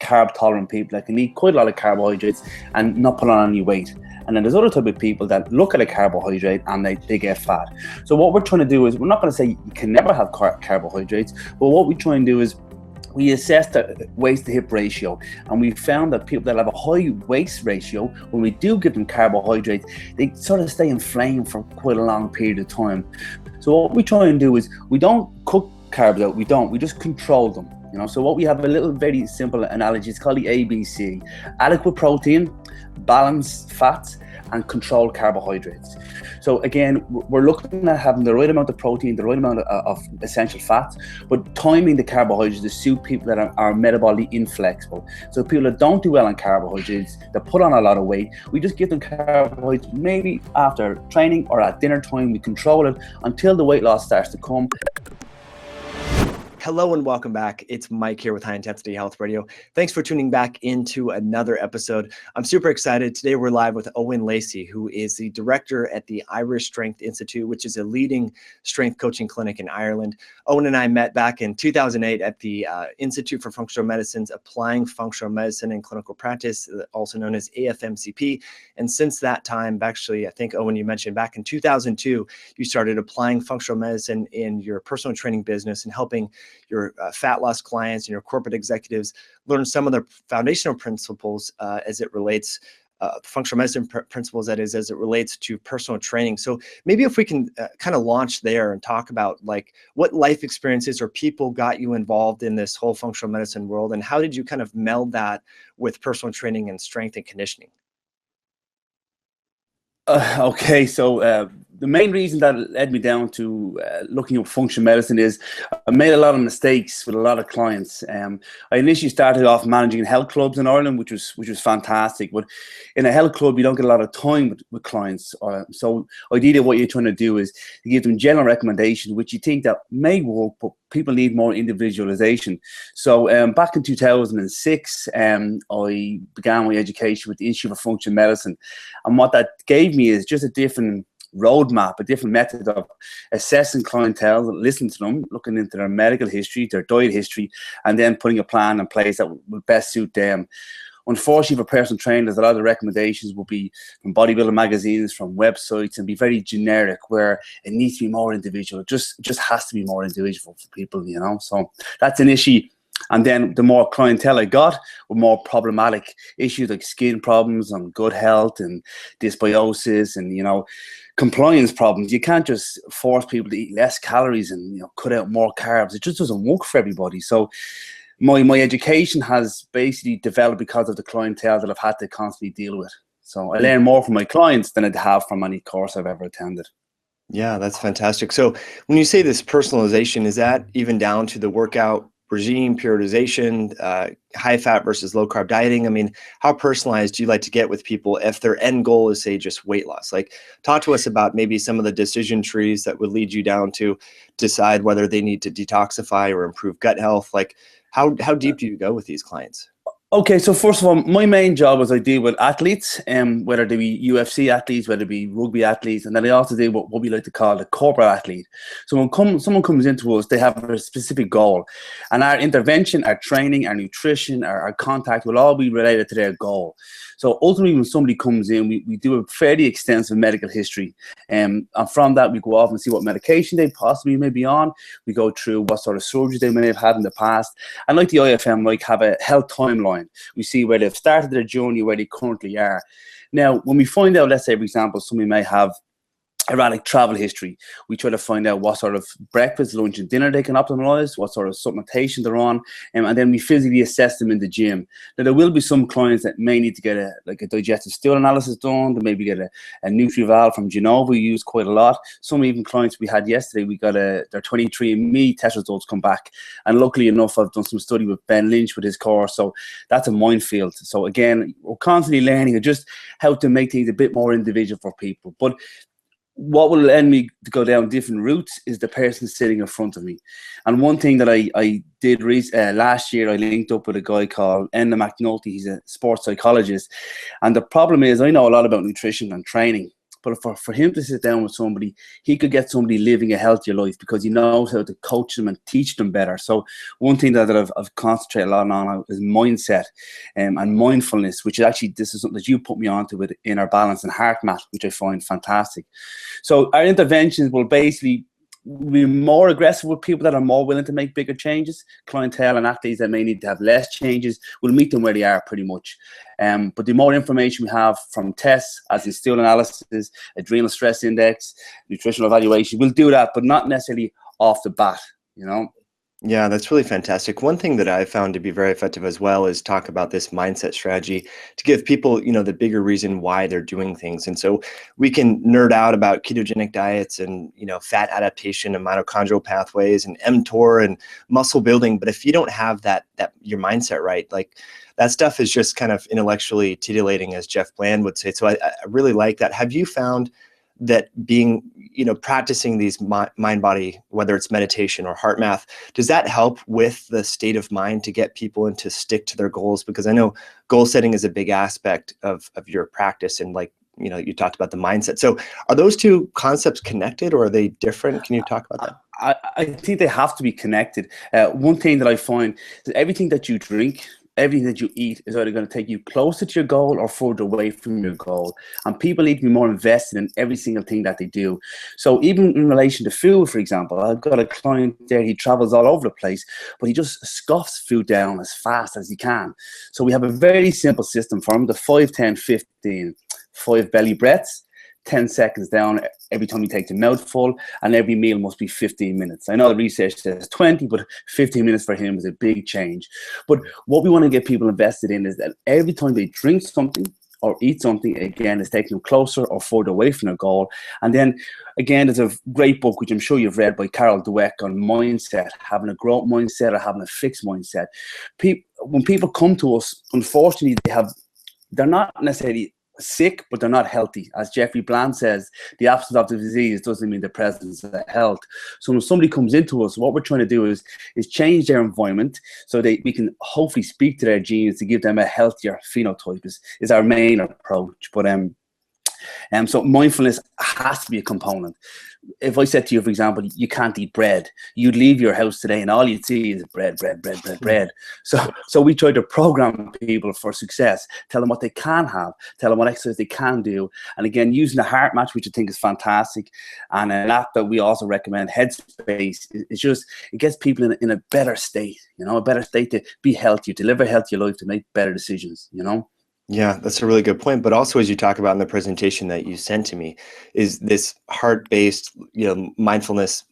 carb tolerant people that can eat quite a lot of carbohydrates and not put on any weight. And then there's other type of people that look at a carbohydrate and they get fat. So what we're trying to do is, we're not going to say you can never have carbohydrates, but what we try and do is we assess the waist to hip ratio, and we found that people that have a high waist ratio, when we do give them carbohydrates, they sort of stay inflamed for quite a long period of time. So what we try and do is, we don't cook carbs out, we just control them. So what we have, a little very simple analogy, it's called the ABC: adequate protein, balanced fats, and controlled carbohydrates. So again, we're looking at having the right amount of protein, the right amount of essential fats, but timing the carbohydrates to suit people that are metabolically inflexible. So people that don't do well on carbohydrates, that put on a lot of weight, we just give them carbohydrates maybe after training or at dinner time. We control it until the weight loss starts to come. Hello and welcome back. It's Mike here with High Intensity Health Radio. Thanks for tuning back into another episode. I'm super excited. Today we're live with Eoin Lacey, who is the director at the Irish Strength Institute, which is a leading strength coaching clinic in Ireland. Eoin and I met back in 2008 at the Institute for Functional Medicine's Applying Functional Medicine in Clinical Practice, also known as AFMCP. And since that time, actually, I think, Eoin, you mentioned back in 2002, you started applying functional medicine in your personal training business and helping your fat loss clients and your corporate executives learn some of the foundational principles as it relates, functional medicine principles, that is, as it relates to personal training. So maybe if we can kind of launch there and talk about like what life experiences or people got you involved in this whole functional medicine world, and how did you kind of meld that with personal training and strength and conditioning? Okay, so the main reason that led me down to looking at functional medicine is I made a lot of mistakes with a lot of clients. I initially started off managing health clubs in Ireland, which was fantastic. But in a health club, you don't get a lot of time with clients. So ideally, what you're trying to do is to give them general recommendations, which you think that may work, but people need more individualization. So back in 2006, I began my education with the Institute for Functional Medicine, and what that gave me is just a different roadmap, a different method of assessing clientele, listening to them, looking into their medical history, their diet history, and then putting a plan in place that will best suit them. Unfortunately, for personal trainers, a lot of the recommendations will be from bodybuilding magazines, from websites, and be very generic, where it needs to be more individual. It just has to be more individual for people, So that's an issue. And then the more clientele I got, with more problematic issues like skin problems and gut health and dysbiosis and, compliance problems. You can't just force people to eat less calories and, cut out more carbs. It just doesn't work for everybody. So my education has basically developed because of the clientele that I've had to constantly deal with. So I learn more from my clients than I have from any course I've ever attended. Yeah, that's fantastic. So when you say this personalization, is that even down to the workout regime, periodization, high fat versus low carb dieting? I mean, how personalized do you like to get with people if their end goal is, say, just weight loss? Like, talk to us about maybe some of the decision trees that would lead you down to decide whether they need to detoxify or improve gut health. Like, how deep do you go with these clients? Okay, so first of all, my main job is I deal with athletes, whether they be UFC athletes, whether they be rugby athletes, and then I also deal with what we like to call the corporate athlete. So when someone comes into us, they have a specific goal, and our intervention, our training, our nutrition, our contact will all be related to their goal. So ultimately, when somebody comes in, we do a fairly extensive medical history, and from that we go off and see what medication they possibly may be on. We go through what sort of surgery they may have had in the past, and like the IFM, have a health timeline. We see where they've started their journey, where they currently are. Now, when we find out, let's say, for example, somebody may have erratic travel history, we try to find out what sort of breakfast, lunch, and dinner they can optimize, what sort of supplementation they're on, and then we physically assess them in the gym. Now, there will be some clients that may need to get a digestive stool analysis done. They maybe get a NutriVal from Genova we use quite a lot. Some even clients we had yesterday, we got their 23andMe test results come back, and luckily enough, I've done some study with Ben Lynch with his course, so that's a minefield. So again, we're constantly learning just how to make things a bit more individual for people. But what will lend me to go down different routes is the person sitting in front of me. And one thing that I did last year, I linked up with a guy called Eoin Lacey. He's a sports psychologist. And the problem is, I know a lot about nutrition and training. But for him to sit down with somebody, he could get somebody living a healthier life because he knows how to coach them and teach them better. So one thing that I've concentrated a lot on is mindset and mindfulness, which is actually, this is something that you put me onto with Inner Balance and Heart Math, which I find fantastic. So our interventions will basically be more aggressive with people that are more willing to make bigger changes. Clientele and athletes that may need to have less changes, we'll meet them where they are pretty much. But the more information we have from tests, as in stool analysis, adrenal stress index, nutritional evaluation, we'll do that, but not necessarily off the bat, you know. Yeah, that's really fantastic. One thing that I found to be very effective as well is talk about this mindset strategy to give people, the bigger reason why they're doing things. And so we can nerd out about ketogenic diets and, fat adaptation and mitochondrial pathways and mTOR and muscle building. But if you don't have that your mindset right, like that stuff is just kind of intellectually titillating, as Jeff Bland would say. So I really like that. Have you found that being, practicing these mind body, whether it's meditation or heart math, does that help with the state of mind to get people and to stick to their goals? Because I know goal setting is a big aspect of your practice, and like, you talked about the mindset. So are those two concepts connected, or are they different? Can you talk about that? I think they have to be connected. One thing that I find is everything that you drink, everything that you eat is either going to take you closer to your goal or further away from your goal. And people need to be more invested in every single thing that they do. So even in relation to food, for example, I've got a client there, he travels all over the place, but he just scoffs food down as fast as he can. So we have a very simple system for him, the 5, 10, 15, 5 belly breaths, 10 seconds down every time you take the mouthful, and every meal must be 15 minutes. I know the research says 20, but 15 minutes for him is a big change. But what we want to get people invested in is that every time they drink something or eat something, again, is taking them closer or further away from their goal. And then, again, there's a great book, which I'm sure you've read, by Carol Dweck on mindset, having a growth mindset or having a fixed mindset. When people come to us, unfortunately, they're not necessarily sick, but they're not healthy. As Jeffrey Bland says, the absence of the disease doesn't mean the presence of health. So when somebody comes into us, what we're trying to do is change their environment so we can hopefully speak to their genes to give them a healthier phenotype is our main approach. But so mindfulness has to be a component. If I said to you, for example, you can't eat bread, you'd leave your house today and all you'd see is bread. So we try to program people for success, tell them what they can have, tell them what exercise they can do. And again, using the heart match, which I think is fantastic, and an app that we also recommend, Headspace, it gets people in a better state, a better state to be healthier, to live a healthier life, to make better decisions, Yeah, that's a really good point. But also, as you talk about in the presentation that you sent to me, is this heart-based, mindfulness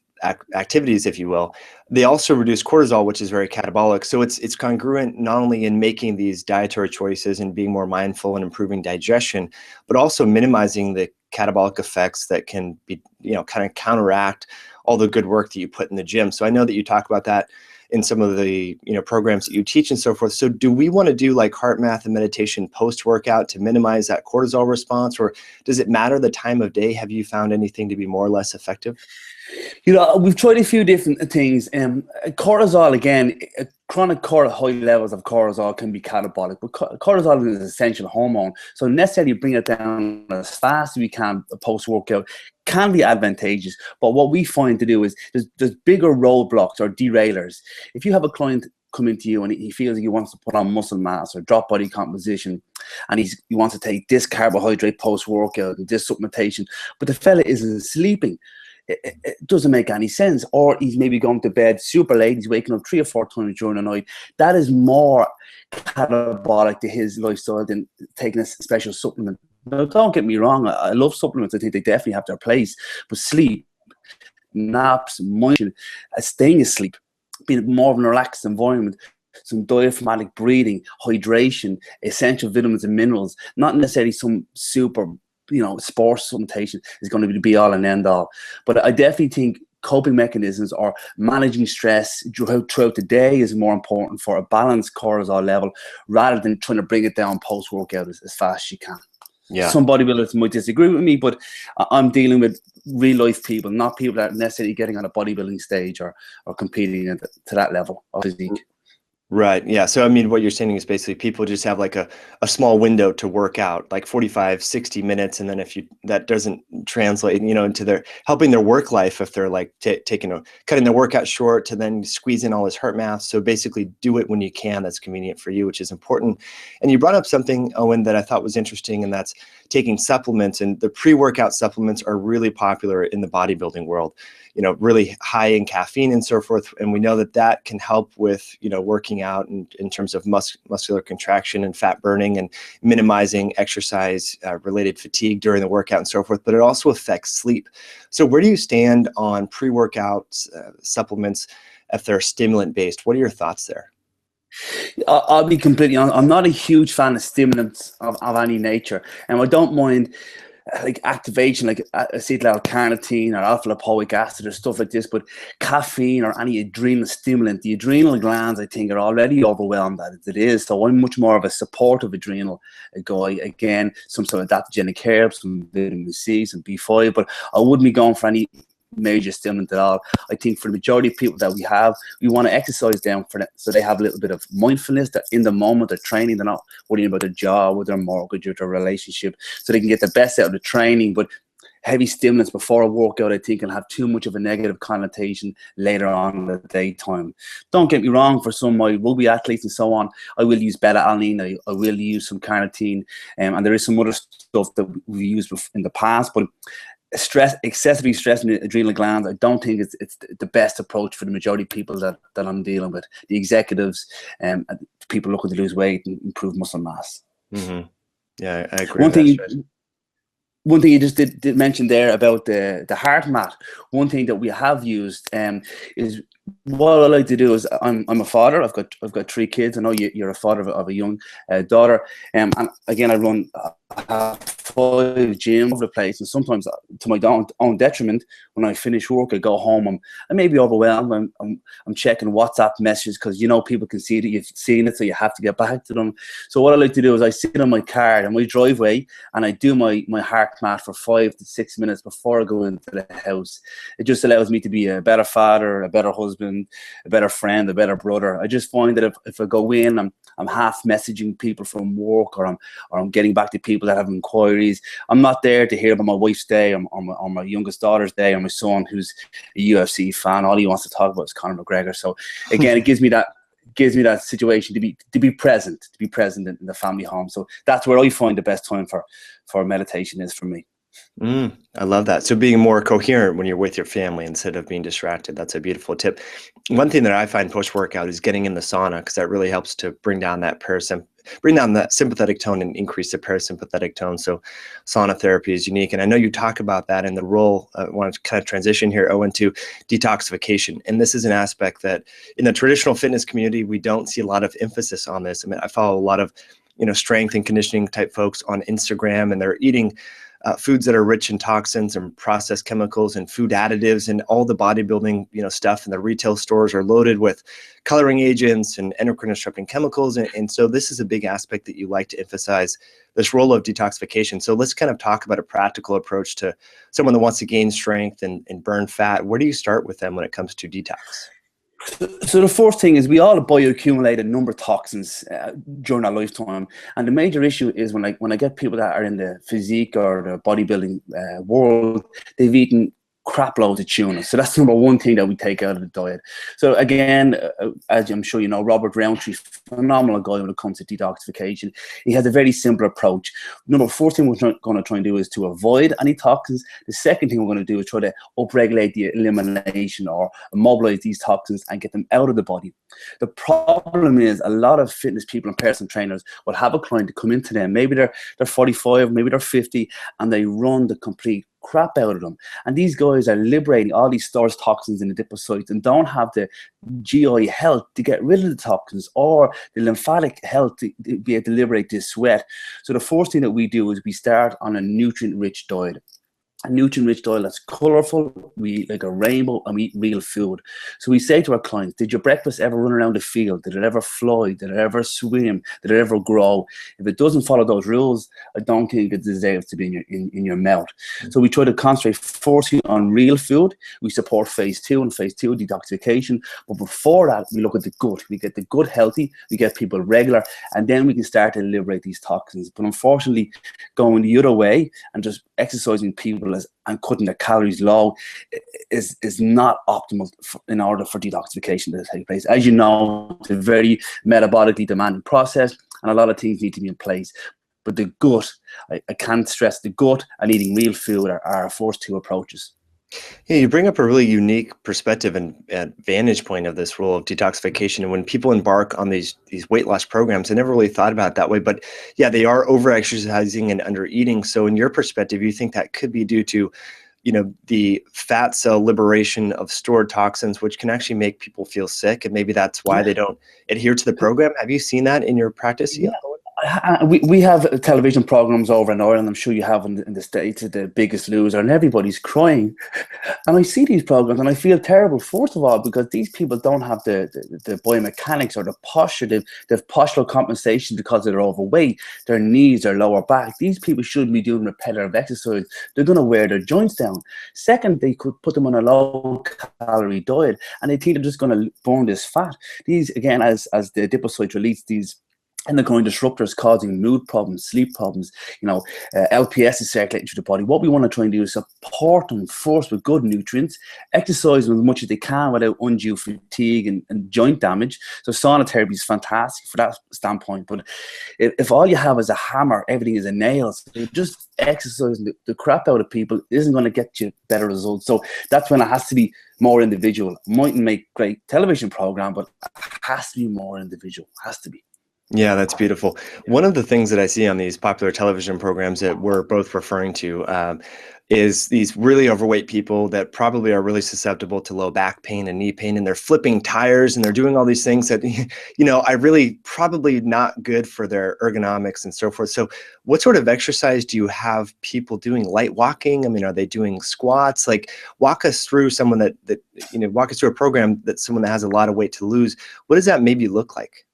activities, if you will. They also reduce cortisol, which is very catabolic. So it's congruent not only in making these dietary choices and being more mindful and improving digestion, but also minimizing the catabolic effects that can be, kind of counteract all the good work that you put in the gym. So I know that you talk about that in some of the programs that you teach and so forth. So do we want to do like heart math and meditation post-workout to minimize that cortisol response, or does it matter the time of day? Have you found anything to be more or less effective? We've tried a few different things. Cortisol, again, chronic high levels of cortisol can be catabolic, but cortisol is an essential hormone. So necessarily bring it down as fast as we can post-workout can be advantageous. But what we find to do is there's bigger roadblocks or derailers. If you have a client come into you and he feels like he wants to put on muscle mass or drop body composition, and he wants to take this carbohydrate post-workout, this supplementation, but the fella isn't sleeping, it doesn't make any sense. Or he's maybe going to bed super late, he's waking up 3 or 4 times during the night. That is more catabolic to his lifestyle than taking a special supplement. Now, don't get me wrong, I love supplements. I think they definitely have their place. But sleep, naps, motion, staying asleep, being more of a relaxed environment, some diaphragmatic breathing, hydration, essential vitamins and minerals, not necessarily some super sports supplementation is going to be the be all and end all. But I definitely think coping mechanisms or managing stress throughout the day is more important for a balanced cortisol level rather than trying to bring it down post-workout as fast as you can. Yeah. Some bodybuilders might disagree with me, but I'm dealing with real life people, not people that are necessarily getting on a bodybuilding stage or competing to that level of physique. Right. Yeah. So, I mean, what you're saying is basically people just have like a small window to work out, like 45, 60 minutes. And then if that doesn't translate, into their helping their work life, if they're like cutting their workout short to then squeeze in all this heart math. So basically do it when you can. That's convenient for you, which is important. And you brought up something, Eoin, that I thought was interesting, and that's taking supplements. And the pre-workout supplements are really popular in the bodybuilding world, really high in caffeine and so forth. And we know that can help with, working out in terms of muscular contraction and fat burning and minimizing exercise related fatigue during the workout and so forth, but it also affects sleep. So where do you stand on pre-workout supplements if they're stimulant based? What are your thoughts there? I'll be completely honest. I'm not a huge fan of stimulants of any nature, and I don't mind like activation, like acetyl-L-carnitine or alpha-lipoic acid or stuff like this. But caffeine or any adrenal stimulant, the adrenal glands, I think, are already overwhelmed as it is. So I'm much more of a supportive adrenal guy. Again, some sort of adaptogenic herbs, some vitamin C, some B5, but I wouldn't be going for any major stimulant at all. I think for the majority of people that we want to exercise them so they have a little bit of mindfulness, that in the moment they're training, they're not worrying about their job or their mortgage or their relationship, so they can get the best out of the training. But heavy stimulants before a workout, I think, can have too much of a negative connotation later on in the daytime. Don't get me wrong, for some of my rugby athletes and so on, I will use beta-alanine, I will use some carnitine, and there is some other stuff that we've used in the past, but excessively stressing the adrenal glands, I don't think it's the best approach for the majority of people that I'm dealing with. The executives, people looking to lose weight and improve muscle mass. Mm-hmm. Yeah, I agree. One thing you just did mention there about the heart mat. One thing that we have used is, what I like to do is, I'm a father. I've got 3 kids. I know you're a father of a young daughter, and again, I run 5 gyms over the place, and sometimes to my own detriment, when I finish work, I go home. I may be overwhelmed. I'm checking WhatsApp messages because people can see that you've seen it, so you have to get back to them. So what I like to do is I sit on my car in my driveway and I do my heart mat for 5 to 6 minutes before I go into the house. It just allows me to be a better father, a better husband, a better friend, a better brother. I just find that if I go in, I'm half messaging people from work, or I'm getting back to people that have inquiries. I'm not there to hear about my wife's day, or my youngest daughter's day, or my son who's a UFC fan. All he wants to talk about is Conor McGregor. So again, it gives me that situation to be present in the family home. So that's where I find the best time for meditation is for me. I love that. So being more coherent when you're with your family instead of being distracted. That's a beautiful tip. One thing that I find post-workout is getting in the sauna, because that really helps to bring down that sympathetic tone and increase the parasympathetic tone. So sauna therapy is unique. And I know you talk about that in the role. I want to kind of transition here, Eoin, to detoxification. And this is an aspect that in the traditional fitness community, we don't see a lot of emphasis on this. I mean, I follow a lot of, strength and conditioning type folks on Instagram, and they're eating foods that are rich in toxins and processed chemicals and food additives, and all the bodybuilding, stuff in the retail stores are loaded with coloring agents and endocrine disrupting chemicals. And so this is a big aspect that you like to emphasize, this role of detoxification. So let's kind of talk about a practical approach to someone that wants to gain strength and burn fat. Where do you start with them when it comes to detox? So the first thing is, we all bioaccumulate a number of toxins during our lifetime, and the major issue is when I get people that are in the physique or the bodybuilding world, they've eaten crap loads of tuna. So that's number one thing that we take out of the diet. So again, as I'm sure you know, Robert Roundtree, phenomenal guy when it comes to detoxification. He has a very simple approach. First thing we're going to try and do is to avoid any toxins. The second thing we're going to do is try to upregulate the elimination or mobilize these toxins and get them out of the body. The problem is, a lot of fitness people and personal trainers will have a client to come into them. Maybe they're 45, maybe they're 50, and they run the complete crap out of them. And these guys are liberating all these storage toxins in the adipocytes and don't have the GI health to get rid of the toxins, or the lymphatic health to be able to liberate this sweat. So the first thing that we do is we start on a nutrient-rich diet. a nutrient-rich diet that's colorful, we eat like a rainbow, and we eat real food. So we say to our clients, did your breakfast ever run around the field? Did it ever fly? Did it ever swim? Did it ever grow? If it doesn't follow those rules, I don't think it deserves to be in your mouth. So we try to concentrate forcing on real food. We support phase 2 and phase 2 detoxification. But before that, we look at the gut. We get the gut healthy, we get people regular, and then we can start to liberate these toxins. But unfortunately, going the other way and just exercising people and cutting their calories low is not optimal in order for detoxification to take place. As you know, it's a very metabolically demanding process, and a lot of things need to be in place. But the gut, I can't stress, the gut and eating real food are our first two approaches. Yeah, you bring up a really unique perspective and vantage point of this role of detoxification. And when people embark on these weight loss programs, I never really thought about it that way. But yeah, they are over-exercising and under-eating. So in your perspective, you think that could be due to, the fat cell liberation of stored toxins, which can actually make people feel sick. And maybe that's why they don't adhere to the program. Have you seen that in your practice? Yeah. We have television programs over in Ireland. I'm sure you have in the States, The Biggest Loser, and everybody's crying. And I see these programs and I feel terrible, first of all, because these people don't have the biomechanics or the posture. They've postural compensation because they're overweight, their knees, their lower back. These people shouldn't be doing repetitive exercise. They're going to wear their joints down. Second, they could put them on a low-calorie diet and they think they're just going to burn this fat. These, again, as the adipocytes release these endocrine disruptors causing mood problems, sleep problems, LPS is circulating through the body. What we want to try and do is support them first with good nutrients, exercise them as much as they can without undue fatigue and joint damage. So sauna therapy is fantastic for that standpoint. But if all you have is a hammer, everything is a nail, so just exercising the crap out of people isn't going to get you better results. So that's when it has to be more individual. Mightn't make great television program, but it has to be more individual. Has to be. Yeah, that's beautiful. One of the things that I see on these popular television programs that we're both referring to is these really overweight people that probably are really susceptible to low back pain and knee pain, and they're flipping tires and they're doing all these things that, I really probably not good for their ergonomics and so forth. So what sort of exercise do you have people doing? Light walking? I mean, are they doing squats? Like, walk us through someone walk us through a program that someone that has a lot of weight to lose. What does that maybe look like?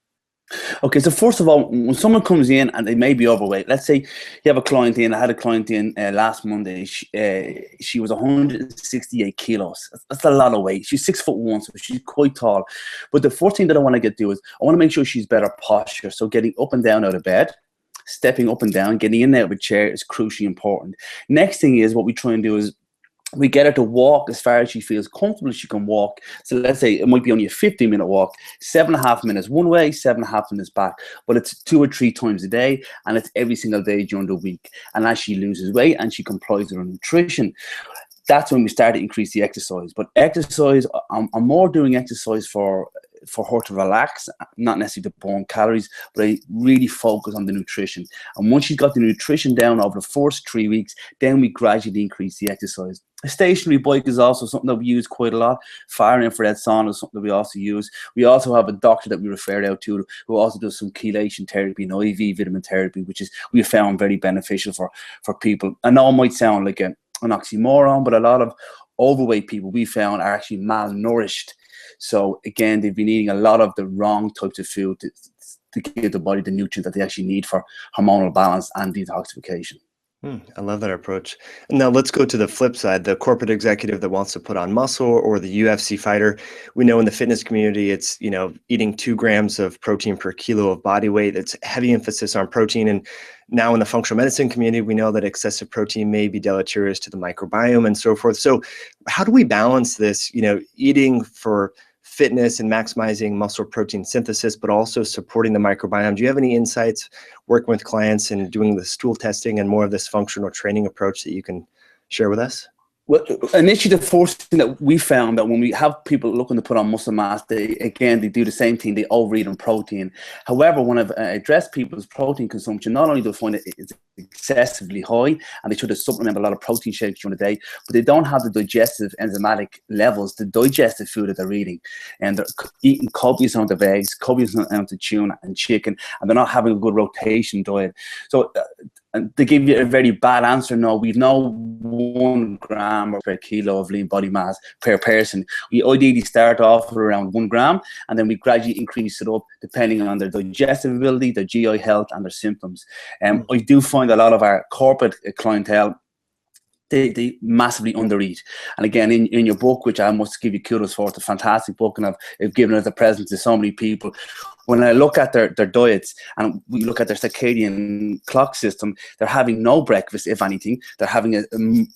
Okay, so first of all, when someone comes in and they may be overweight, let's say you have a client in, I had a client in last Monday, she was 168 kilos. That's a lot of weight. She's 6'1", so she's quite tall. But the first thing that I want to do is I want to make sure she's better posture. So getting up and down out of bed, stepping up and down, getting in and out of a chair is crucially important. Next thing is what we try and do is we get her to walk as far as she feels comfortable she can walk. So let's say it might be only a 15-minute walk, 7.5 minutes one way, 7.5 minutes back. But it's 2 or 3 times a day, and it's every single day during the week. And as she loses weight and she complies with her nutrition, that's when we start to increase the exercise. But exercise, I'm more doing exercise for her to relax, not necessarily to burn calories, but I really focus on the nutrition. And once she's got the nutrition down over the first 3 weeks, then we gradually increase the exercise. A stationary bike is also something that we use quite a lot. Fire infrared sauna is something that we also use. We also have a doctor that we refer out to who also does some chelation therapy and IV vitamin therapy, which is we found very beneficial for people. I know it might sound like an oxymoron, but a lot of overweight people we found are actually malnourished. So again, they've been eating a lot of the wrong types of food to give the body the nutrients that they actually need for hormonal balance and detoxification. I love that approach. And now let's go to the flip side, the corporate executive that wants to put on muscle, or the UFC fighter. We know in the fitness community, it's, eating 2 grams of protein per kilo of body weight. It's heavy emphasis on protein. And now in the functional medicine community, we know that excessive protein may be deleterious to the microbiome and so forth. So how do we balance this, eating for fitness and maximizing muscle protein synthesis, but also supporting the microbiome? Do you have any insights working with clients and doing the stool testing and more of this functional training approach that you can share with us? Well, initially, the first thing that we found that when we have people looking to put on muscle mass, they do the same thing. They overeat on protein. However, when I've addressed people's protein consumption, not only do they find it it's excessively high and they try to supplement a lot of protein shakes during the day, but they don't have the digestive enzymatic levels to digest the food that they're eating. And they're eating copious amounts of eggs, copious amounts of tuna and chicken, and they're not having a good rotation diet. So and to give you a very bad answer, no, we've no 1 gram per kilo of lean body mass per person. We ideally start off with around 1 gram, and then we gradually increase it up depending on their digestive ability, their GI health, and their symptoms. I do find a lot of our corporate clientele, they massively undereat. And again, in your book, which I must give you kudos for, it's a fantastic book, and I've given it a present to so many people. When I look at their diets and we look at their circadian clock system, they're having no breakfast, if anything. They're having a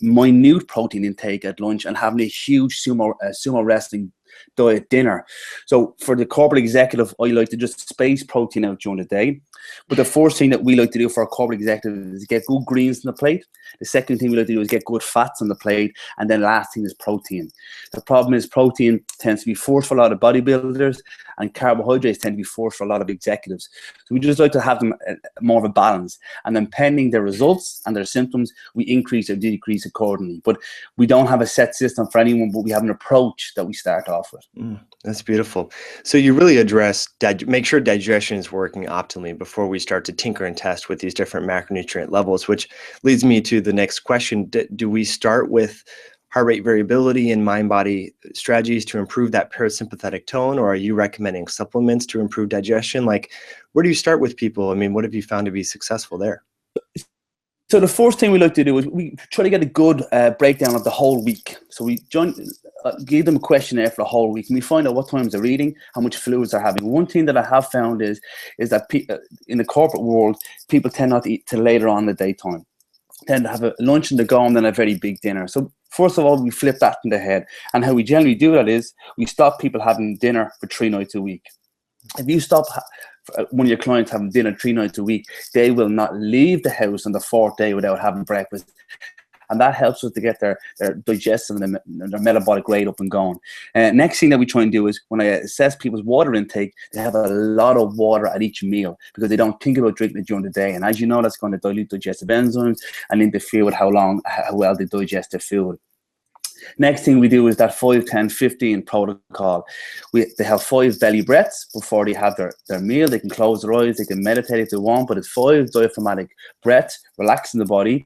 minute protein intake at lunch and having a huge sumo wrestling diet dinner. So for the corporate executive, I like to just space protein out during the day. But the first thing that we like to do for our corporate executive is get good greens on the plate. The second thing we like to do is get good fats on the plate. And then last thing is protein. The problem is protein tends to be forced for a lot of bodybuilders, and carbohydrates tend to be forced for a lot of executives. So we just like to have them more of a balance. And then pending their results and their symptoms, we increase or decrease accordingly. But we don't have a set system for anyone, but we have an approach that we start off with. That's beautiful. So you really address, make sure digestion is working optimally before we start to tinker and test with these different macronutrient levels, which leads me to the next question. Do we start with heart rate variability and mind-body strategies to improve that parasympathetic tone, or are you recommending supplements to improve digestion? Like, where do you start with people? I mean, what have you found to be successful there? So the first thing we like to do is we try to get a good breakdown of the whole week. So we give them a questionnaire for the whole week, and we find out what times they're eating, how much fluids they're having. One thing that I have found is that in the corporate world, people tend not to eat till later on in the daytime. Tend to have a lunch and they go and then a very big dinner. So first of all, we flip that in the head. And how we generally do that is we stop people having dinner for 3 nights a week. If you stop one of your clients having dinner 3 nights a week, they will not leave the house on the 4th day without having breakfast. And that helps us to get their digestive and their metabolic rate up and going. Next thing that we try and do is when I assess people's water intake, they have a lot of water at each meal because they don't think about drinking it during the day. And as you know, that's going to dilute digestive enzymes and interfere with how well they digest their food. Next thing we do is that 5, 10, 15 protocol. They have 5 belly breaths before they have their meal. They can close their eyes, they can meditate if they want, but it's 5 diaphragmatic breaths, relaxing the body,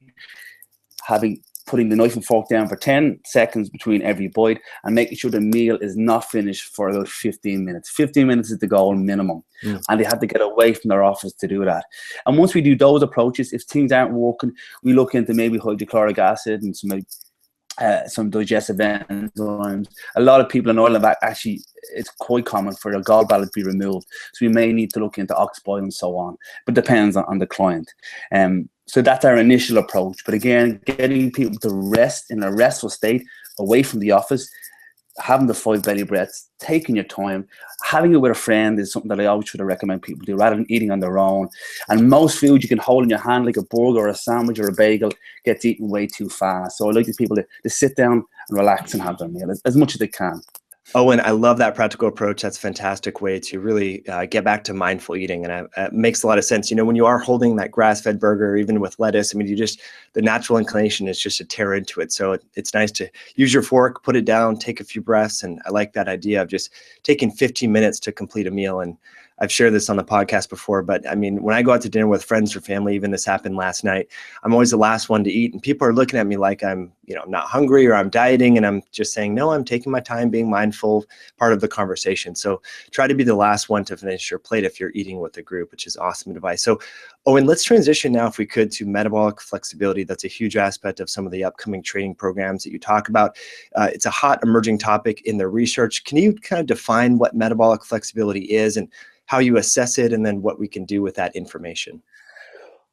putting the knife and fork down for 10 seconds between every bite, and making sure the meal is not finished for about 15 minutes. 15 minutes is the goal minimum. And they have to get away from their office to do that. And once we do those approaches, if things aren't working, we look into maybe hydrochloric acid and some digestive enzymes. A lot of people in Ireland, actually, it's quite common for a gallbladder to be removed. So we may need to look into ox boil and so on, but it depends on the client. So that's our initial approach. But again, getting people to rest in a restful state, away from the office, having the 5 belly breaths, taking your time, having it with a friend is something that I always try to recommend people do rather than eating on their own. And most food you can hold in your hand, like a burger or a sandwich or a bagel, gets eaten way too fast. So I like these people to sit down and relax and have their meal as much as they can. Oh, and I love that practical approach. That's a fantastic way to really get back to mindful eating. And it makes a lot of sense. You know, when you are holding that grass-fed burger, even with lettuce, I mean, the natural inclination is just to tear into it. So it's nice to use your fork, put it down, take a few breaths. And I like that idea of just taking 15 minutes to complete a meal. And I've shared this on the podcast before, but I mean, when I go out to dinner with friends or family, even this happened last night, I'm always the last one to eat. And people are looking at me like I'm, not hungry or I'm dieting. And I'm just saying, no, I'm taking my time, being mindful, part of the conversation. So try to be the last one to finish your plate if you're eating with a group, which is awesome advice. So Eoin, let's transition now, if we could, to metabolic flexibility. That's a huge aspect of some of the upcoming training programs that you talk about. It's a hot emerging topic in the research. Can you kind of define what metabolic flexibility is and how you assess it, and then what we can do with that information?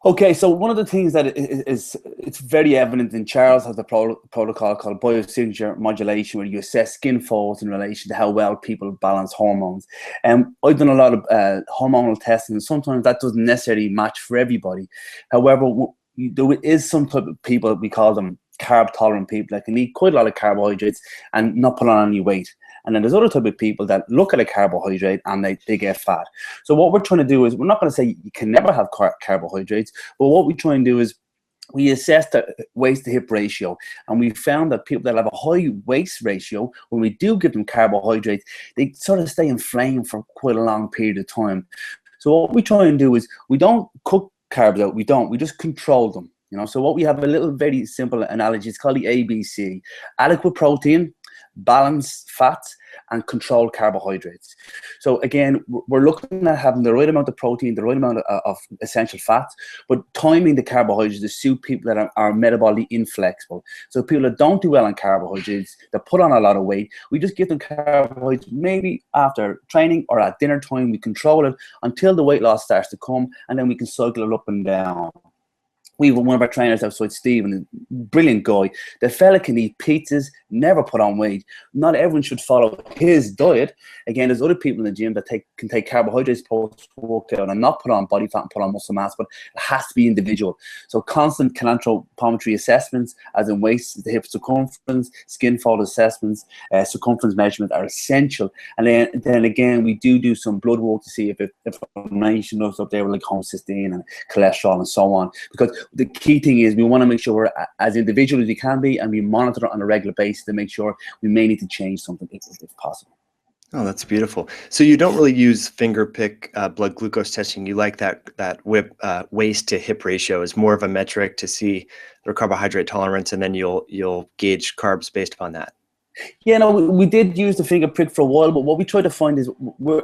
Okay, so one of the things that it's very evident in Charles has a protocol called biosignature modulation, where you assess skin folds in relation to how well people balance hormones. I've done a lot of hormonal testing, and sometimes that doesn't necessarily match for everybody. However, there is some type of people, we call them carb tolerant people, that can eat quite a lot of carbohydrates and not put on any weight. And then there's other type of people that look at a carbohydrate and they get fat. So what we're trying to do is, we're not going to say you can never have carbohydrates, but what we try and do is we assess the waist to hip ratio. And we found that people that have a high waist ratio, when we do give them carbohydrates, they sort of stay inflamed for quite a long period of time. So what we try and do is we don't cook carbs out. We don't. We just control them. So what we have, a little very simple analogy. It's called the ABC: adequate protein, balanced fats, and controlled carbohydrates. So again, we're looking at having the right amount of protein, the right amount of essential fats, but timing the carbohydrates to suit people that are metabolically inflexible. So people that don't do well on carbohydrates, that put on a lot of weight, we just give them carbohydrates maybe after training or at dinner time. We control it until the weight loss starts to come, and then we can cycle it up and down. We have one of our trainers outside, Stephen, a brilliant guy. The fella can eat pizzas, never put on weight. Not everyone should follow his diet. Again, there's other people in the gym that can take carbohydrates post-workout and not put on body fat and put on muscle mass, but it has to be individual. So constant chelanthropometry assessments, as in waist to hip circumference, skin fold assessments, circumference measurement are essential. And then again, we do some blood work to see if inflammation looks up there with like homocysteine and cholesterol and so on. Because the key thing is we want to make sure we're as individual as we can be, and we monitor it on a regular basis to make sure we may need to change something if possible. Oh, that's beautiful. So you don't really use finger pick blood glucose testing. You like that waist to hip ratio is more of a metric to see their carbohydrate tolerance, and then you'll gauge carbs based upon that. Yeah, no, we did use the finger prick for a while, but what we try to find is we're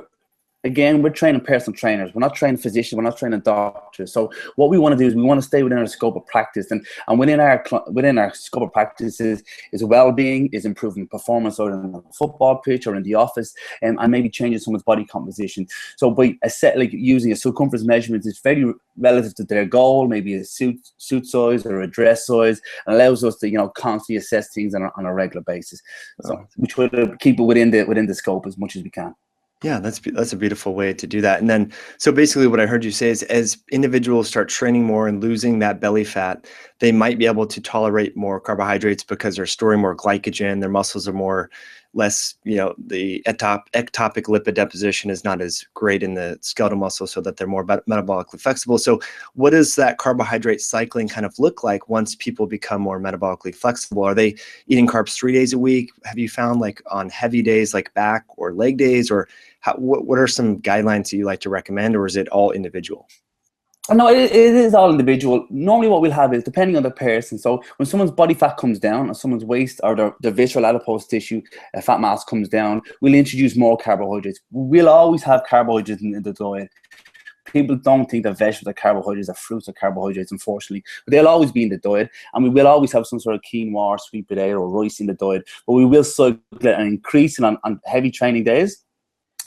training personal trainers. We're not training physicians. We're not training doctors. So what we want to do is we want to stay within our scope of practice, and within our scope of practice is well-being, is improving performance out on the football pitch or in the office, and maybe changing someone's body composition. So by using a circumference measurement is very relative to their goal, maybe a suit size or a dress size, and allows us to constantly assess things on a regular basis. So we try to keep it within the scope as much as we can. Yeah, that's a beautiful way to do that. And then, so basically what I heard you say is as individuals start training more and losing that belly fat, they might be able to tolerate more carbohydrates because they're storing more glycogen, their muscles are less, the ectopic lipid deposition is not as great in the skeletal muscle, so that they're more metabolically flexible. So what does that carbohydrate cycling kind of look like once people become more metabolically flexible? Are they eating carbs 3 days a week? Have you found like on heavy days like back or leg days, or what are some guidelines that you like to recommend, or is it all individual? No, it is all individual. Normally what we'll have is, depending on the person, so when someone's body fat comes down or someone's waist or their visceral adipose tissue fat mass comes down, we'll introduce more carbohydrates. We'll always have carbohydrates in the diet. People don't think that vegetables are carbohydrates or fruits are carbohydrates, unfortunately, but they'll always be in the diet, and we will always have some sort of quinoa or sweet potato or rice in the diet, but we will cycle it and increase it on heavy training days.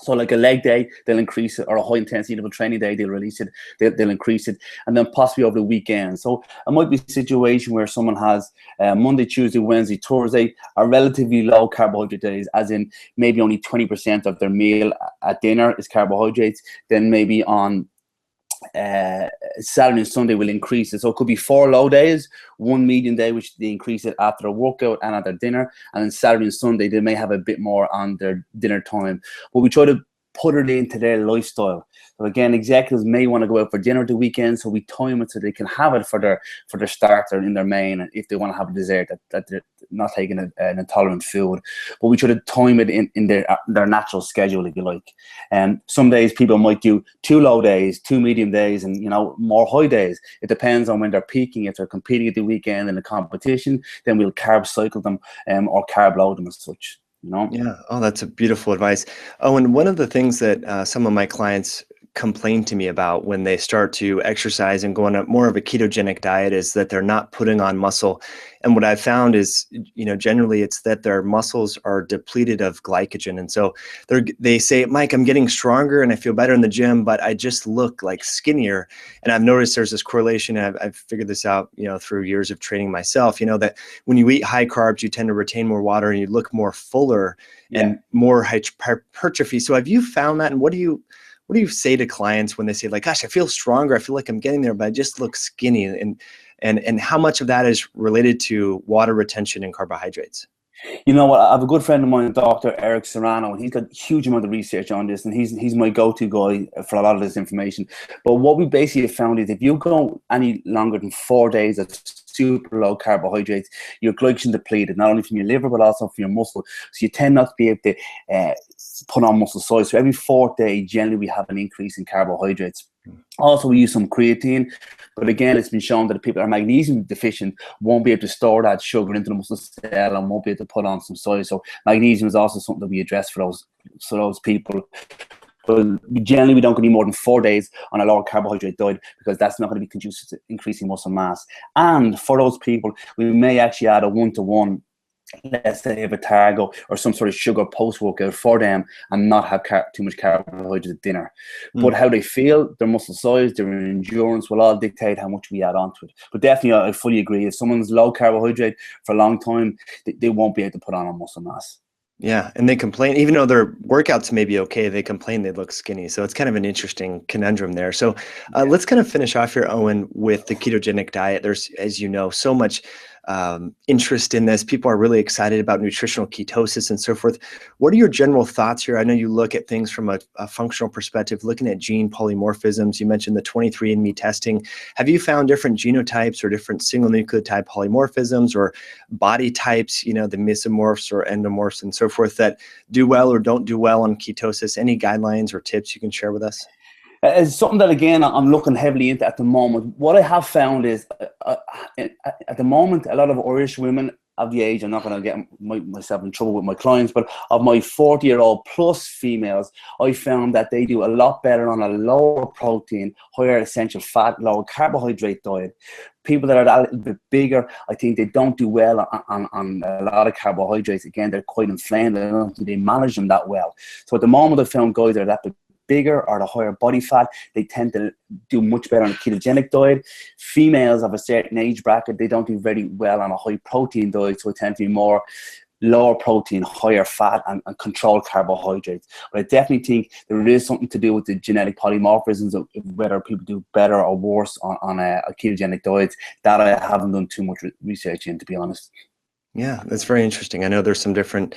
So like a leg day, they'll increase it, or a high intensity interval training day, they'll release it, they'll increase it, and then possibly over the weekend. So it might be a situation where someone has Monday, Tuesday, Wednesday, Thursday are relatively low carbohydrate days, as in maybe only 20% of their meal at dinner is carbohydrates. Then maybe on Saturday and Sunday will increase it. So it could be 4 low days, 1 medium day, which they increase it after a workout and at their dinner, and then Saturday and Sunday they may have a bit more on their dinner time. But we try to put it into their lifestyle. So again, executives may want to go out for dinner the weekend, so we time it so they can have it for their starter in their main, and if they want to have a dessert that they're not taking an intolerant food. But we try to time it in their natural schedule, if you like. Some days people might do 2 low days, 2 medium days, and more high days. It depends on when they're peaking. If they're competing at the weekend in a competition, then we'll carb cycle them or carb load them as such. Yeah. Oh, that's a beautiful advice. Oh, and one of the things that some of my clients complain to me about when they start to exercise and go on more of a ketogenic diet is that they're not putting on muscle. And what I've found is, generally it's that their muscles are depleted of glycogen. And so they say, Mike, I'm getting stronger and I feel better in the gym, but I just look like skinnier. And I've noticed there's this correlation. I've figured this out, through years of training myself, that when you eat high carbs, you tend to retain more water and you look more fuller and more hypertrophy. So have you found that? And what do you say to clients when they say, like, gosh, I feel stronger, I feel like I'm getting there, but I just look skinny? And how much of that is related to water retention and carbohydrates? You know what? I have a good friend of mine, Dr. Eric Serrano, and he's got a huge amount of research on this, and he's my go-to guy for a lot of this information. But what we basically have found is if you go any longer than 4 days of super low carbohydrates, your glycogen depleted, not only from your liver, but also from your muscle. So you tend not to be able to put on muscle size. So every 4th day, generally, we have an increase in carbohydrates. Also, we use some creatine, but again, it's been shown that the people that are magnesium deficient won't be able to store that sugar into the muscle cell and won't be able to put on some soy. So magnesium is also something that we address for those people. But generally, we don't go any more than 4 days on a lower carbohydrate diet because that's not going to be conducive to increasing muscle mass. And for those people, we may actually add a 1-to-1, let's say a Vitargo or some sort of sugar post-workout for them and not have too much carbohydrates at dinner. But how they feel, their muscle size, their endurance will all dictate how much we add onto it. But definitely, I fully agree. If someone's low carbohydrate for a long time, they won't be able to put on a muscle mass. Yeah, and they complain, even though their workouts may be okay, they complain they look skinny. So it's kind of an interesting conundrum there. So let's kind of finish off here, Eoin, with the ketogenic diet. There's, as you know, so much interest in this. People are really excited about nutritional ketosis and so forth. What are your general thoughts here? I know you look at things from a functional perspective, looking at gene polymorphisms. You mentioned the 23andMe testing. Have you found different genotypes or different single nucleotide polymorphisms or body types, the mesomorphs or endomorphs and so forth that do well or don't do well on ketosis? Any guidelines or tips you can share with us? It's something that, again, I'm looking heavily into at the moment. What I have found is, at the moment, a lot of Irish women of the age, I'm not going to get myself in trouble with my clients, but of my 40-year-old plus females, I found that they do a lot better on a lower protein, higher essential fat, lower carbohydrate diet. People that are a little bit bigger, I think they don't do well on a lot of carbohydrates. Again, they're quite inflamed. I don't think they manage them that well. So at the moment, I found guys that are that bigger or the higher body fat, they tend to do much better on a ketogenic diet. Females of a certain age bracket, they don't do very well on a high protein diet, so it tends to be more lower protein, higher fat, and controlled carbohydrates. But I definitely think there is something to do with the genetic polymorphisms of whether people do better or worse on a ketogenic diet. That I haven't done too much research in, to be honest. Yeah, that's very interesting. I know there's some different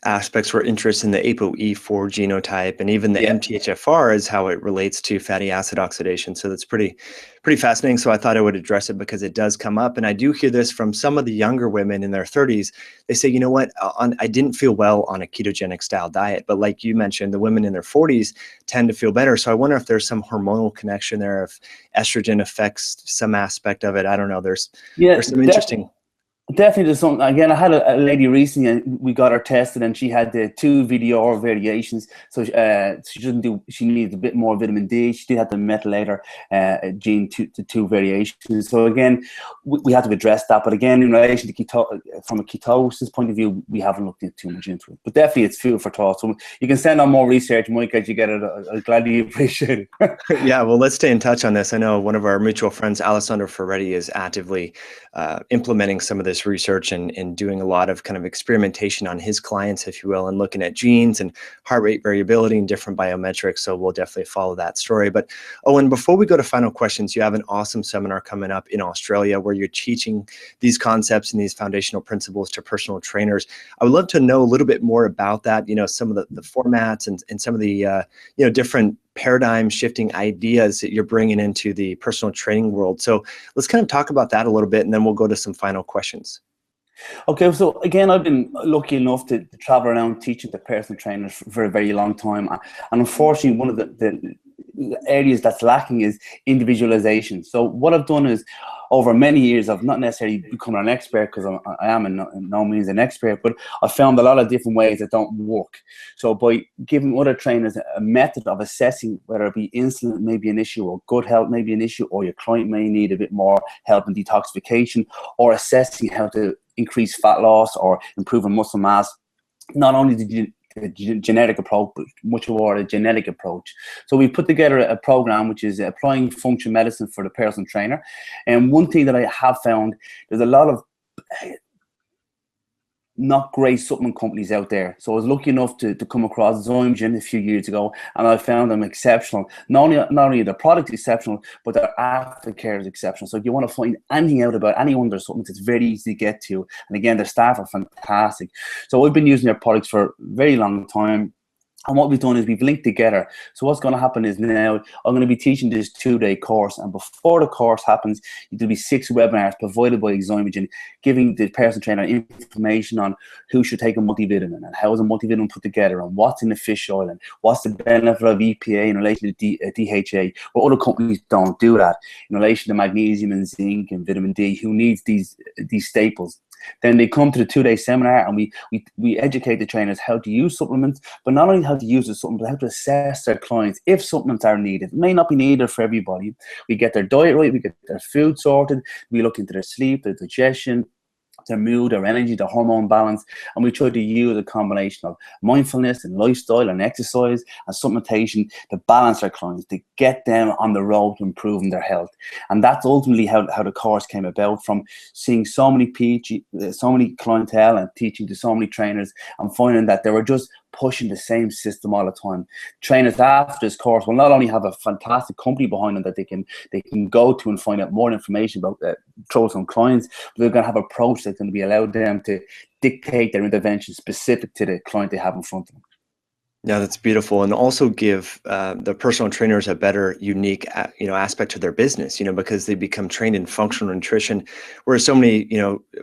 aspects where interest in the ApoE4 genotype and even the MTHFR is how it relates to fatty acid oxidation. So that's pretty fascinating. So I thought I would address it because it does come up. And I do hear this from some of the younger women in their 30s. They say, you know what, I didn't feel well on a ketogenic style diet. But like you mentioned, the women in their 40s tend to feel better. So I wonder if there's some hormonal connection there, if estrogen affects some aspect of it. I don't know. There's some interesting... Definitely, there's something. Again, I had a lady recently, and we got her tested, and she had the 2 VDR variations. So she needs a bit more vitamin D. She did have the methylator gene to 2 variations. So again, we had to address that. But again, in relation to from a ketosis point of view, we haven't looked too much into it. But definitely, it's food for thought. So you can send on more research, Mike, as you get it. I'd gladly appreciate it. Yeah, well, let's stay in touch on this. I know one of our mutual friends, Alessandro Ferretti, is actively implementing some of this research and doing a lot of kind of experimentation on his clients, if you will, and looking at genes and heart rate variability and different biometrics. So we'll definitely follow that story. But Eoin, before we go to final questions, you have an awesome seminar coming up in Australia where you're teaching these concepts and these foundational principles to personal trainers. I would love to know a little bit more about that, some of the formats and some of the, different paradigm shifting ideas that you're bringing into the personal training world. So let's kind of talk about that a little bit, and then we'll go to some final questions. Okay, so again, I've been lucky enough to travel around teaching to personal trainers for a very long time. And unfortunately, one of the areas that's lacking is individualization. So what I've done is, over many years, I've not necessarily become an expert, because I am in no means an expert, but I've found a lot of different ways that don't work. So by giving other trainers a method of assessing whether it be insulin may be an issue, or gut health may be an issue, or your client may need a bit more help in detoxification, or assessing how to increase fat loss or improving muscle mass, not only the genetic approach, but much more a genetic approach. So we put together a program which is applying functional medicine for the personal trainer. And one thing that I have found, there's a lot of not great supplement companies out there. So I was lucky enough to come across Zymogen a few years ago, and I found them exceptional. Not only the product exceptional, but their aftercare is exceptional. So if you want to find anything out about any one of their supplements, it's very easy to get to. And again, their staff are fantastic. So I've been using their products for a very long time. And what we've done is we've linked together. So what's going to happen is now I'm going to be teaching this 2-day course. And before the course happens, there'll be 6 webinars provided by Enzymatic, giving the personal trainer information on who should take a multivitamin and how is a multivitamin put together and what's in the fish oil and what's the benefit of EPA in relation to DHA. Well, other companies don't do that in relation to magnesium and zinc and vitamin D. Who needs these staples? Then they come to the 2-day seminar and we educate the trainers how to use supplements, but not only how to use the supplements, but how to assess their clients if supplements are needed. It may not be needed for everybody. We get their diet right, we get their food sorted, we look into their sleep, their digestion, their mood, their energy, their hormone balance, and we try to use a combination of mindfulness and lifestyle and exercise and supplementation to balance our clients, to get them on the road to improving their health. And that's ultimately how the course came about, from seeing so many clientele and teaching to so many trainers and finding that they were just pushing the same system all the time. Trainers after this course will not only have a fantastic company behind them that they can go to and find out more information about through some clients, but they're going to have an approach that's going to be allowed them to dictate their intervention specific to the client they have in front of them. Yeah, that's beautiful, and also give the personal trainers a better, unique, aspect to their business. Because they become trained in functional nutrition, whereas so many,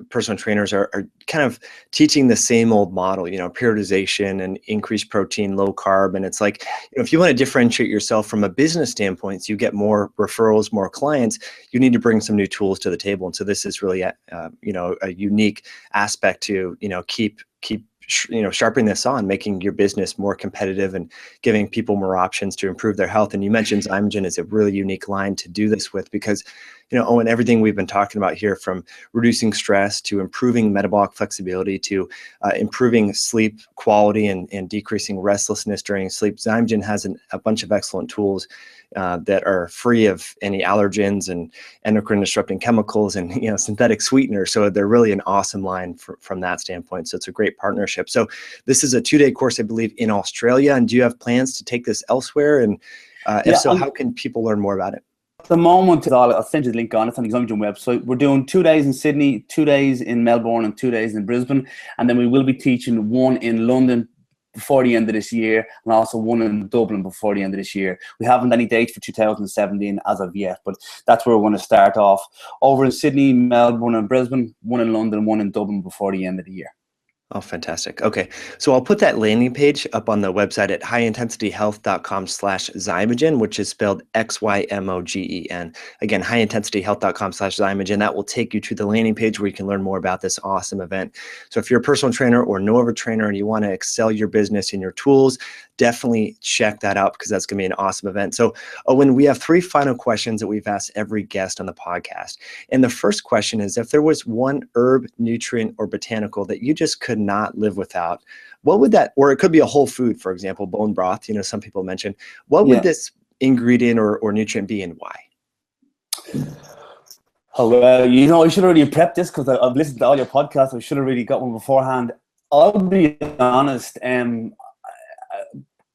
personal trainers are kind of teaching the same old model. Periodization and increased protein, low carb, and it's like, if you want to differentiate yourself from a business standpoint, so you get more referrals, more clients, you need to bring some new tools to the table. And so this is really a unique aspect to keep sharpening this on, making your business more competitive and giving people more options to improve their health. And you mentioned Zymogen is a really unique line to do this with, because, Owen, everything we've been talking about here, from reducing stress to improving metabolic flexibility to improving sleep quality and decreasing restlessness during sleep, Zymogen has a bunch of excellent tools that are free of any allergens and endocrine disrupting chemicals and synthetic sweeteners. So they're really an awesome line from that standpoint. So it's a great partnership. So this is a 2-day course, I believe, in Australia. And do you have plans to take this elsewhere? And if so, how can people learn more about it? At the moment, I'll send you the link on. It's on the Exogen website. We're doing 2 days in Sydney, 2 days in Melbourne, and 2 days in Brisbane. And then we will be teaching 1 in London before the end of this year, and also 1 in Dublin before the end of this year. We haven't any dates for 2017 as of yet, but that's where we're going to start off. Over in Sydney, Melbourne, and Brisbane, 1 in London, 1 in Dublin before the end of the year. Oh, fantastic. Okay. So I'll put that landing page up on the website at highintensityhealth.com/Zymogen, which is spelled XYMOGEN. Again, highintensityhealth.com/Zymogen. That will take you to the landing page where you can learn more about this awesome event. So if you're a personal trainer or know of a trainer and you want to excel your business in your tools, definitely check that out, because that's going to be an awesome event. So Owen, we have 3 final questions that we've asked every guest on the podcast. And the first question is, if there was one herb, nutrient, or botanical that you just could not live without, what would that, or it could be a whole food, for example, bone broth, some people mention, what would this ingredient or nutrient be, and why? Oh, well, I should have already prepped this, because I've listened to all your podcasts. I should have really got one beforehand. I'll be honest,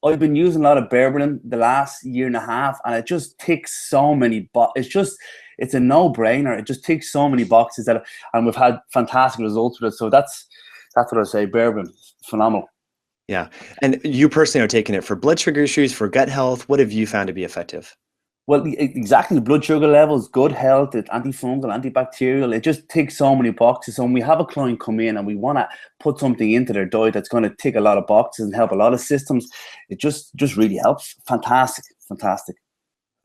I've been using a lot of berberine the last year and a half, and it just ticks so many boxes. It's a no-brainer. It just ticks so many boxes and we've had fantastic results with it. So that's what I say. Berberine, phenomenal. Yeah, and you personally are taking it for blood sugar issues, for gut health. What have you found to be effective? Well, exactly. The blood sugar levels, good health, it's antifungal, antibacterial. It just ticks so many boxes. So when we have a client come in and we want to put something into their diet that's going to tick a lot of boxes and help a lot of systems, it just really helps. Fantastic.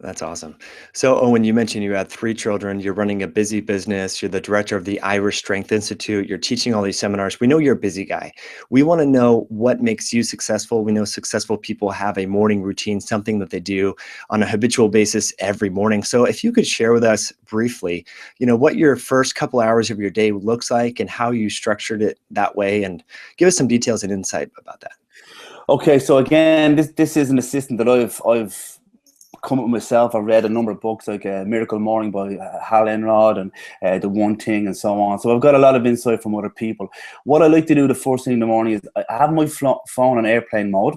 That's awesome. So Owen, you mentioned you had 3 children, you're running a busy business, you're the director of the Irish Strength Institute, you're teaching all these seminars. We know you're a busy guy. We want to know what makes you successful. We know successful people have a morning routine, something that they do on a habitual basis every morning. So if you could share with us briefly, what your first couple hours of your day looks like and how you structured it that way, and give us some details and insight about that. Okay, so again, this is an assistant that I've come up with myself. I read a number of books like Miracle Morning by Hal Elrod and The One Thing and so on. So I've got a lot of insight from other people. What I like to do the first thing in the morning is I have my phone on airplane mode.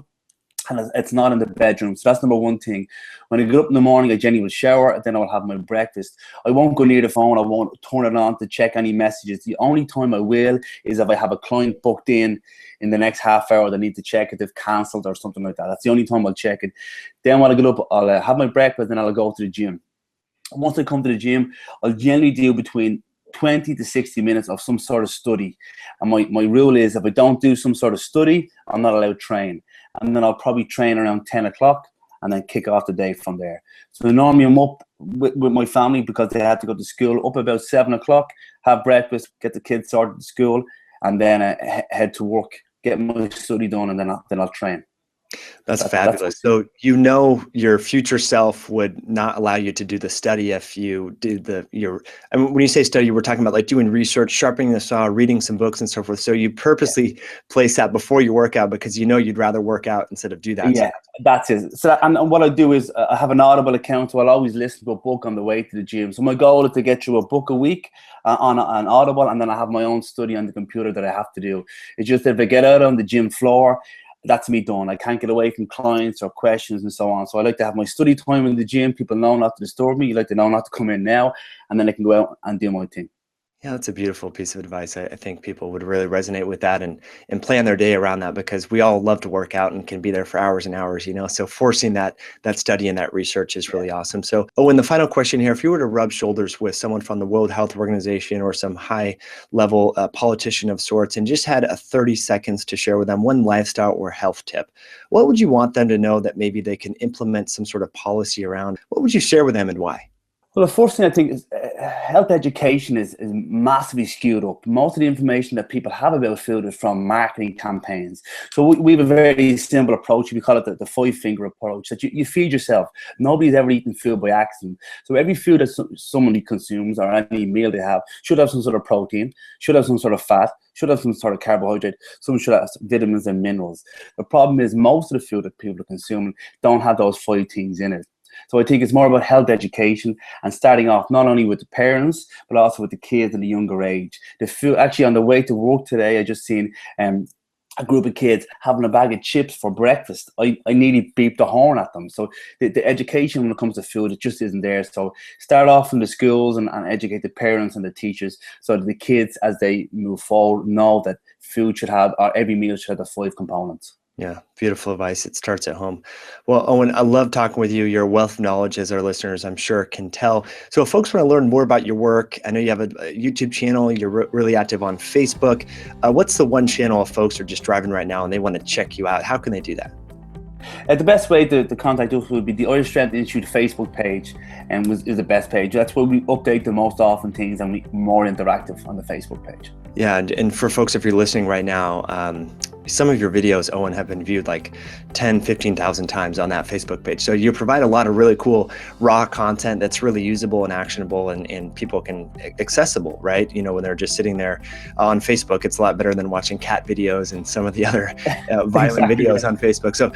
and it's not in the bedroom. So that's number one thing. When I get up in the morning, I generally will shower, then I'll have my breakfast. I won't go near the phone. I won't turn it on to check any messages. The only time I will is if I have a client booked in the next half hour, they need to check if they've cancelled or something like that. That's the only time I'll check it. Then when I get up, I'll have my breakfast, and I'll go to the gym. Once I come to the gym, I'll generally do between 20 to 60 minutes of some sort of study. And my rule is, if I don't do some sort of study, I'm not allowed to train. And then I'll probably train around 10 o'clock and then kick off the day from there. So normally I'm up with my family because they have to go to school, up about 7 o'clock, have breakfast, get the kids started to school, and then head to work, get my study done, and then I'll train. That's fabulous. So your future self would not allow you to do the study if you did when you say study, we're talking about like doing research, sharpening the saw, reading some books and so forth. So you purposely place that before your workout because you'd rather work out instead of do that. Yeah, that's it. So and what I do is I have an Audible account, so I'll always listen to a book on the way to the gym. So my goal is to get through a book a week on Audible, and then I have my own study on the computer that I have to do. It's just that if I get out on the gym floor, that's me done. I can't get away from clients or questions and so on. So I like to have my study time in the gym. People know not to disturb me. You like to know not to come in now, and then I can go out and do my thing. Yeah, that's a beautiful piece of advice. I think people would really resonate with that and plan their day around that, because we all love to work out and can be there for hours and hours, So forcing that study and that research is really awesome. So, Owen, the final question here, if you were to rub shoulders with someone from the World Health Organization or some high level politician of sorts and just had 30 seconds to share with them one lifestyle or health tip, what would you want them to know that maybe they can implement some sort of policy around? What would you share with them and why? Well, the first thing I think is health education is massively skewed up. Most of the information that people have about food is from marketing campaigns. So we have a very simple approach. We call it the 5-finger approach, that you feed yourself. Nobody's ever eaten food by accident. So every food that somebody consumes, or any meal they have, should have some sort of protein, should have some sort of fat, should have some sort of carbohydrate, some should have vitamins and minerals. The problem is most of the food that people are consuming don't have those 5 things in it. So I think it's more about health education and starting off not only with the parents, but also with the kids at a younger age. The food, actually, on the way to work today, I just seen a group of kids having a bag of chips for breakfast. I nearly beeped the horn at them. So the education when it comes to food, it just isn't there. So start off in the schools and educate the parents and the teachers so that the kids, as they move forward, know that food should have, or every meal should have the 5 components. Yeah, beautiful advice. It starts at home. Well, Owen, I love talking with you. You're a wealth of knowledge, as our listeners, I'm sure, can tell. So if folks want to learn more about your work, I know you have a YouTube channel. You're really active on Facebook. What's the one channel if folks are just driving right now and they want to check you out? How can they do that? The best way to contact us would be the Irish Strength Institute Facebook page, and is the best page. That's where we update the most often things, and we're more interactive on the Facebook page. Yeah, and for folks, if you're listening right now, some of your videos, Owen, have been viewed like 10, 15,000 times on that Facebook page. So you provide a lot of really cool raw content that's really usable and actionable and people can accessible, right? When they're just sitting there on Facebook, it's a lot better than watching cat videos and some of the other violent videos on Facebook. So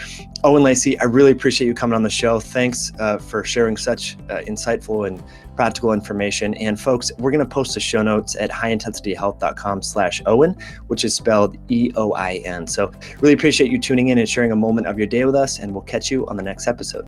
Eoin Lacey, I really appreciate you coming on the show. Thanks for sharing such insightful and practical information. And folks, we're going to post the show notes at highintensityhealth.com/Owen, which is spelled EOIN. So really appreciate you tuning in and sharing a moment of your day with us, and we'll catch you on the next episode.